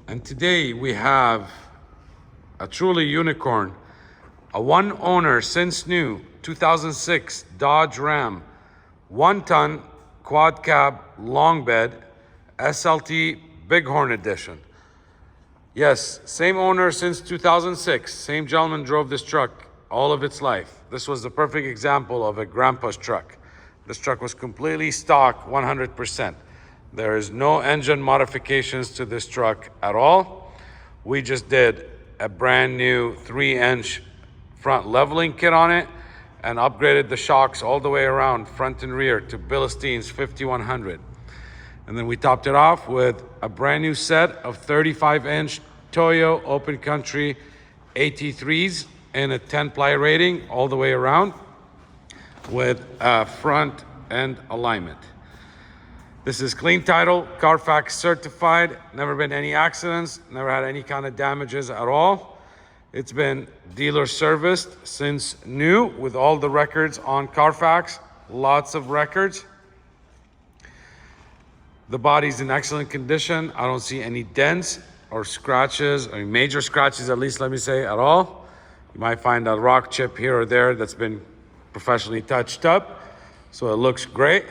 And today we have a truly unicorn, a one owner since new 2006 Dodge Ram, 1 ton quad cab long bed SLT Bighorn edition. Yes, same owner since 2006. Same gentleman drove this truck all of its life. This was the perfect example of a grandpa's truck. This truck was completely stock, 100%. There is no engine modifications to this truck at all. We just did a brand new 3-inch front leveling kit on it and upgraded the shocks all the way around, front and rear, to BILSTEIN's 5100. And then we topped it off with a brand new set of 35-inch TOYO open country AT3s in a 10-ply rating all the way around with a front end alignment. This is clean title, CARFAX certified, never been any accidents, never had any kind of damages at all. It's been dealer serviced since new with all the records on CARFAX, lots of records. The body's in excellent condition. I don't see any dents or scratches, or major scratches at least, let me say, at all. You might find a rock chip here or there that's been professionally touched up, so it looks great.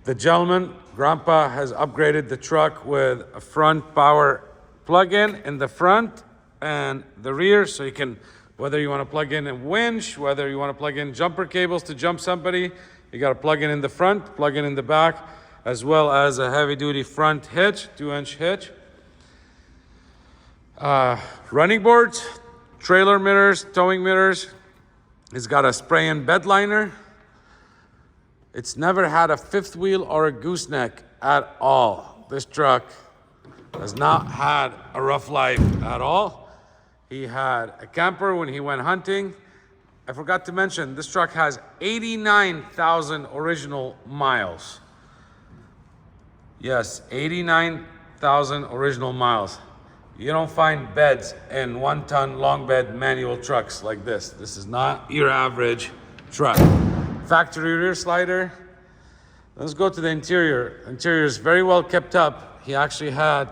The gentleman, Grandpa, has upgraded the truck with a front power plug-in in the front and the rear, so you can, whether you want to plug in a winch, whether you want to plug in jumper cables to jump somebody, you got to plug in the front, plug in the back, as well as a heavy-duty front hitch, 2-inch hitch. Running boards, trailer mirrors, towing mirrors. It's got a spray-in bed liner. It's never had a fifth wheel or a gooseneck at all. This truck has not had a rough life at all. He had a camper when he went hunting. I forgot to mention, this truck has 89,000 original miles. Yes, 89,000 original miles. You don't find beds in 1-ton long bed manual trucks like this. This is not your average truck. Factory rear slider. Let's go to the interior. Interior is very well kept up. He actually had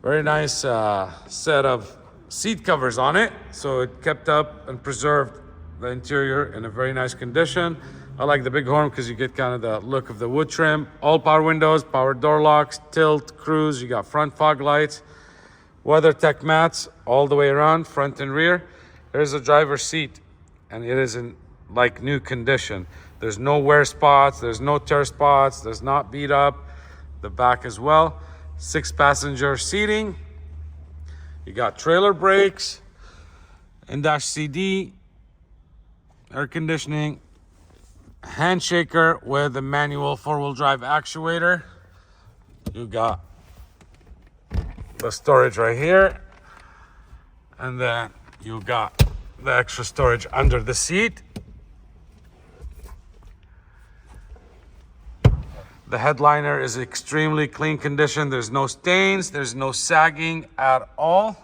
very nice set of seat covers on it, so it kept up and preserved the interior in a very nice condition. I like the Bighorn because you get kind of the look of the wood trim. All power windows, power door locks, tilt, cruise. You got front fog lights, WeatherTech mats all the way around, front and rear. There's a driver's seat, and it is in like new condition. There's no wear spots, there's no tear spots, there's not beat up. The back as well. 6-passenger seating. You got trailer brakes, in-dash CD, air conditioning, handshaker with a manual 4-wheel drive actuator. You got the storage right here, and then you got the extra storage under the seat. The headliner is extremely clean condition. There's no stains, there's no sagging at all.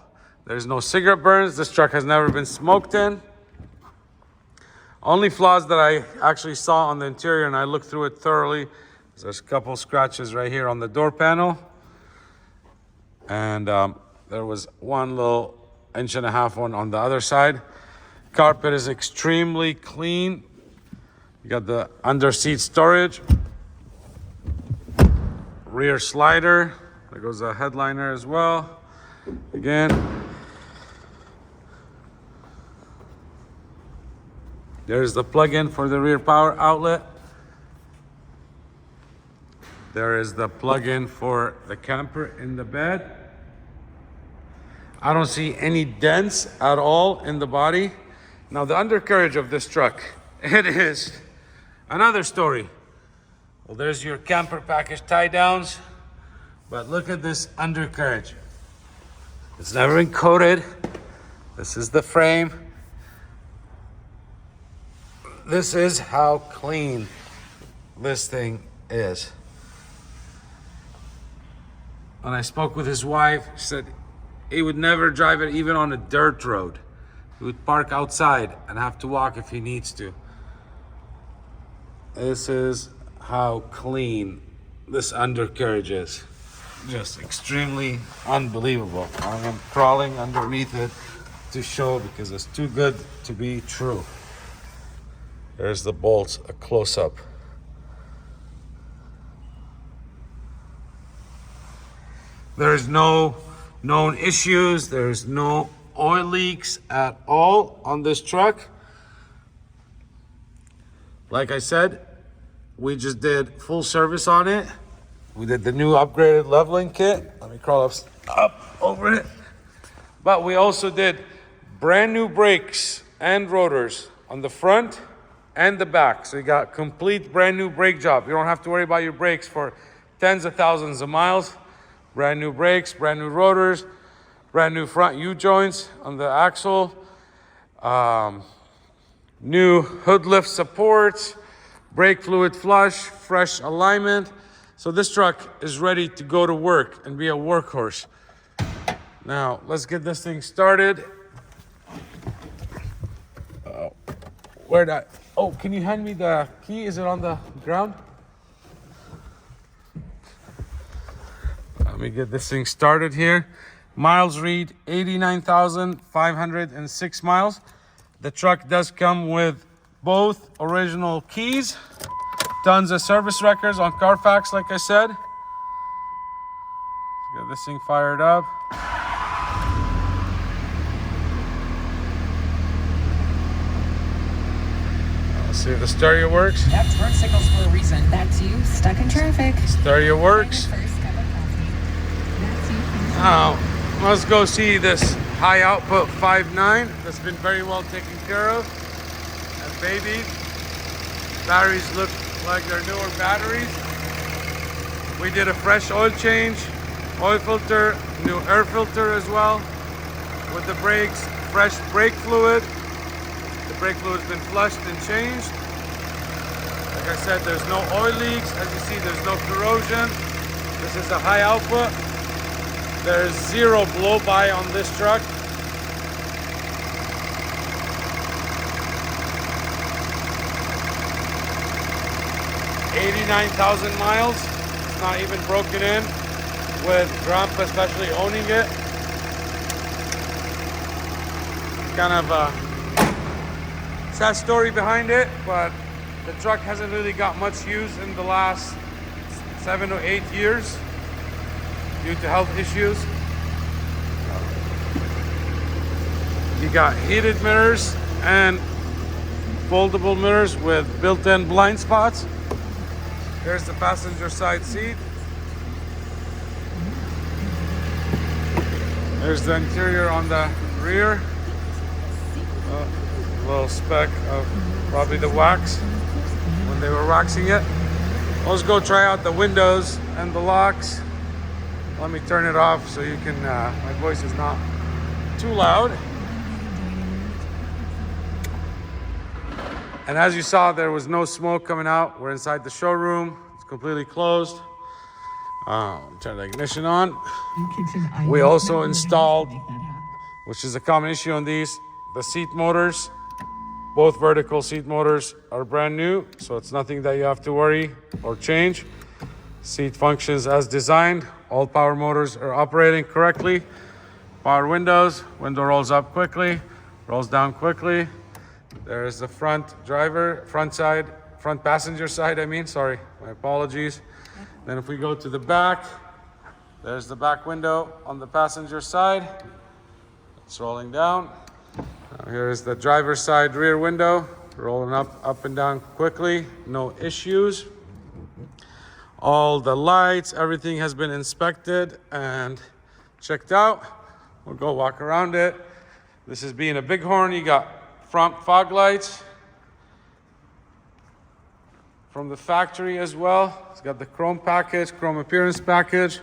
There's no cigarette burns. This truck has never been smoked in. Only flaws that I actually saw on the interior, and I looked through it thoroughly, there's a couple scratches right here on the door panel. And there was one little 1.5-inch one on the other side. Carpet is extremely clean. You got the under seat storage. Rear slider. There goes a headliner as well. Again. There's the plug-in for the rear power outlet. There is the plug-in for the camper in the bed. I don't see any dents at all in the body. Now the undercarriage of this truck, it is another story. Well, there's your camper package tie downs, but look at this undercarriage. It's never been coated. This is the frame. This is how clean this thing is. When I spoke with his wife, she said he would never drive it even on a dirt road. He would park outside and have to walk if he needs to. This is how clean this undercarriage is. just extremely unbelievable. I am crawling underneath it to show because it's too good to be true. There's the bolts, a close-up. There's no known issues. There's no oil leaks at all on this truck. Like I said, we just did full service on it. We did the new upgraded leveling kit. Let me crawl up over it. But we also did brand new brakes and rotors on the front and the back. So you got complete brand new brake job. You don't have to worry about your brakes for tens of thousands of miles. Brand new brakes, brand new rotors, brand new front U-joints on the axle, new hood lift supports, brake fluid flush, fresh alignment. So this truck is ready to go to work and be a workhorse. Now, let's get this thing started. Oh, can you hand me the key? Is it on the ground? Let me get this thing started here. Miles read 89,506 miles. The truck does come with both original keys, tons of service records on CARFAX, like I said. Let's get this thing fired up. Let's see if the stereo works. Yep, turn signals for a reason. That's you, stuck in traffic. Stereo works. Now, let's go see this high output 5.9 that's been very well taken care of and babied. Batteries look like they're newer batteries. We did a fresh oil change, oil filter, new air filter as well. With the brakes, fresh brake fluid. The brake fluid's been flushed and changed. Like I said, there's no oil leaks. As you see, there's no corrosion. This is a high output. There's zero blow-by on this truck. $89,000 miles. It's not even broken in, with Grandpa especially owning it. Kind of a sad story behind it, but the truck hasn't really got much use in the last 7 or 8 years due to health issues. You got heated mirrors and foldable mirrors with built-in blind spots. Here's the passenger side seat. There's the interior on the rear. A little speck of probably the wax when they were waxing it. Let's go try out the windows and the locks. Let me turn it off so you can, my voice is not too loud. And as you saw, there was no smoke coming out. We're inside the showroom. It's completely closed. Turn the ignition on. We also installed, which is a common issue on these, the seat motors. Both vertical seat motors are brand new, so it's nothing that you have to worry or change. Seat functions as designed. All power motors are operating correctly. Power windows, window rolls up quickly, rolls down quickly. There's the front passenger side, sorry, my apologies. Then if we go to the back, there's the back window on the passenger side. It's rolling down. Here's the driver's side rear window, rolling up and down quickly, no issues. All the lights, everything has been inspected and checked out. We'll go walk around it. This is being a Bighorn. You got front fog lights from the factory as well. It's got the chrome package, chrome appearance package.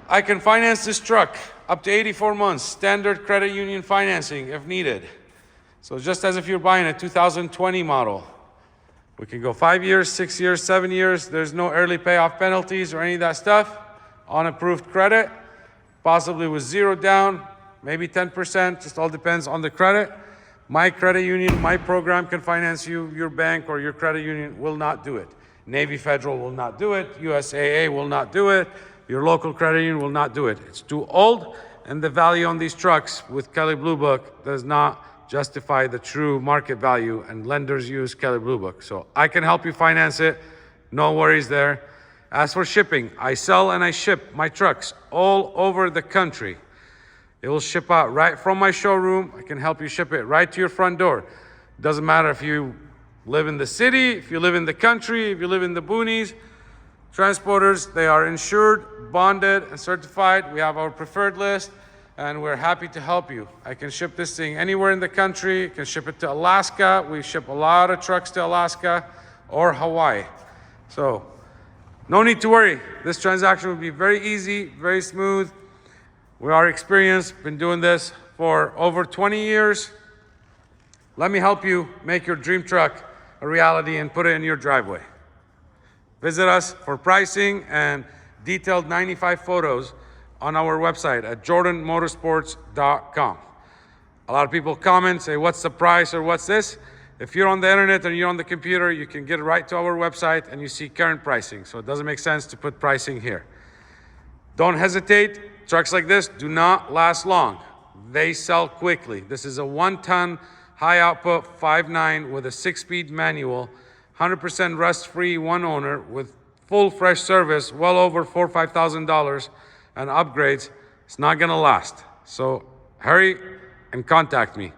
I can finance this truck up to 84 months, standard credit union financing if needed. So just as if you're buying a 2020 model. We can go 5 years, 6 years, 7 years. There's no early payoff penalties or any of that stuff. On approved credit, possibly with 0 down, maybe 10%, just all depends on the credit. My credit union, my program can finance you. Your bank or your credit union will not do it. Navy Federal will not do it. USAA will not do it. Your local credit union will not do it. It's too old, and the value on these trucks with Kelley Blue Book does not justify the true market value, and lenders use Kelley Blue Book. So I can help you finance it. No worries there. As for shipping, I sell and I ship my trucks all over the country. It will ship out right from my showroom. I can help you ship it right to your front door. Doesn't matter if you live in the city, if you live in the country, if you live in the boonies. Transporters, they are insured, bonded, and certified. We have our preferred list, and we're happy to help you. I can ship this thing anywhere in the country. I can ship it to Alaska. We ship a lot of trucks to Alaska or Hawaii. So no need to worry. This transaction will be very easy, very smooth. We are experienced, been doing this for over 20 years. Let me help you make your dream truck a reality and put it in your driveway. Visit us for pricing and detailed 95 photos on our website at jordanmotorsports.com. A lot of people comment, say, what's the price or what's this? If you're on the internet and you're on the computer, you can get right to our website and you see current pricing. So it doesn't make sense to put pricing here. Don't hesitate. Trucks like this do not last long. They sell quickly. This is a 1-ton high output 5.9 with a 6-speed manual, 100% rust-free, one owner with full fresh service, well over $4,000 or $5,000 and upgrades. It's not gonna last. So hurry and contact me.